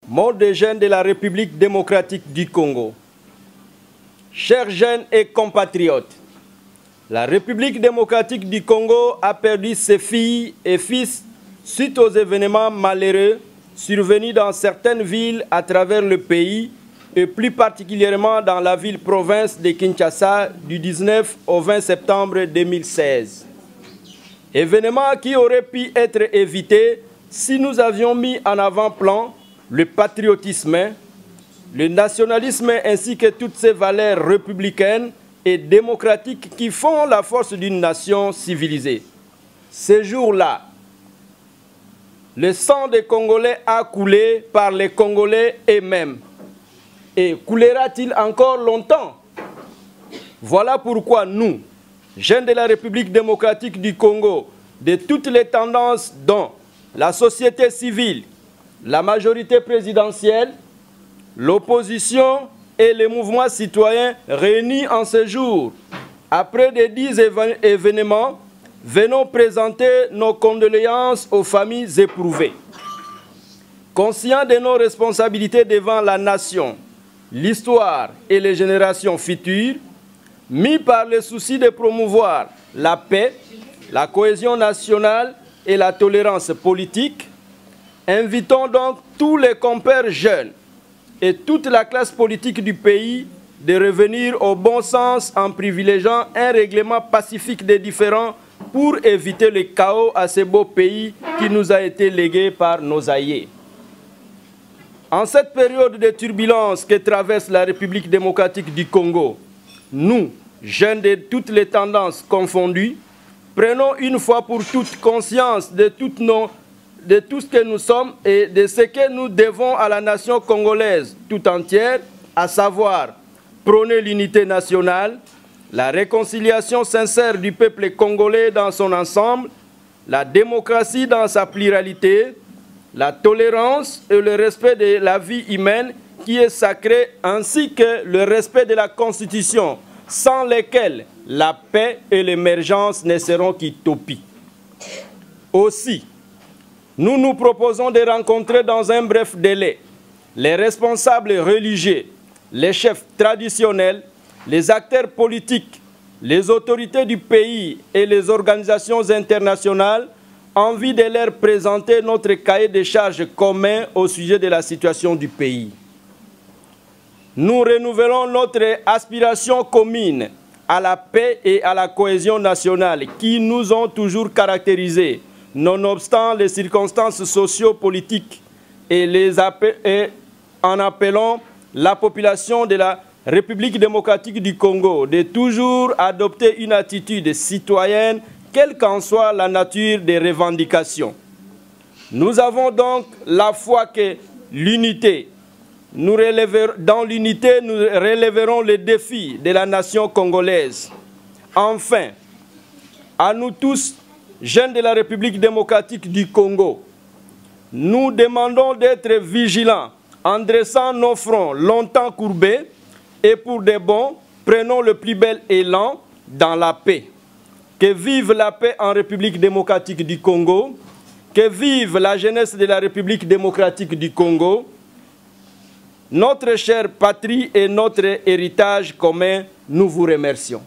Mot des jeunes de la République démocratique du Congo. Chers jeunes et compatriotes, la République démocratique du Congo a perdu ses filles et fils suite aux événements malheureux survenus dans certaines villes à travers le pays et plus particulièrement dans la ville-province de Kinshasa du 19 au 20 septembre 2016. Événements qui auraient pu être évités si nous avions mis en avant-plan le patriotisme, le nationalisme ainsi que toutes ces valeurs républicaines et démocratiques qui font la force d'une nation civilisée. Ces jours-là, le sang des Congolais a coulé par les Congolais eux-mêmes. Et coulera-t-il encore longtemps? Voilà pourquoi nous, jeunes de la République démocratique du Congo, de toutes les tendances dont la société civile, la majorité présidentielle, l'opposition et les mouvements citoyens réunis en ce jour, après des 10 événements, venons présenter nos condoléances aux familles éprouvées. Conscients de nos responsabilités devant la nation, l'histoire et les générations futures, mis par le souci de promouvoir la paix, la cohésion nationale et la tolérance politique, invitons donc tous les compères jeunes et toute la classe politique du pays de revenir au bon sens en privilégiant un règlement pacifique des différends pour éviter le chaos à ce beau pays qui nous a été légué par nos aïeux. En cette période de turbulence que traverse la République démocratique du Congo, nous, jeunes de toutes les tendances confondues, prenons une fois pour toutes conscience de tout ce que nous sommes et de ce que nous devons à la nation congolaise tout entière, à savoir prôner l'unité nationale, la réconciliation sincère du peuple congolais dans son ensemble, la démocratie dans sa pluralité, la tolérance et le respect de la vie humaine qui est sacrée, ainsi que le respect de la Constitution, sans lesquels la paix et l'émergence ne seront qu'utopie. Aussi, nous nous proposons de rencontrer dans un bref délai les responsables religieux, les chefs traditionnels, les acteurs politiques, les autorités du pays et les organisations internationales en vue de leur présenter notre cahier de charges commun au sujet de la situation du pays. Nous renouvelons notre aspiration commune à la paix et à la cohésion nationale qui nous ont toujours caractérisés, nonobstant les circonstances socio-politiques et en appelant la population de la République démocratique du Congo de toujours adopter une attitude citoyenne, quelle qu'en soit la nature des revendications. Nous avons donc la foi que dans l'unité, nous relèverons les défis de la nation congolaise. Enfin, à nous tous, jeunes de la République démocratique du Congo, nous demandons d'être vigilants en dressant nos fronts longtemps courbés et pour de bon, prenons le plus bel élan dans la paix. Que vive la paix en République démocratique du Congo, que vive la jeunesse de la République démocratique du Congo, notre chère patrie et notre héritage commun, nous vous remercions.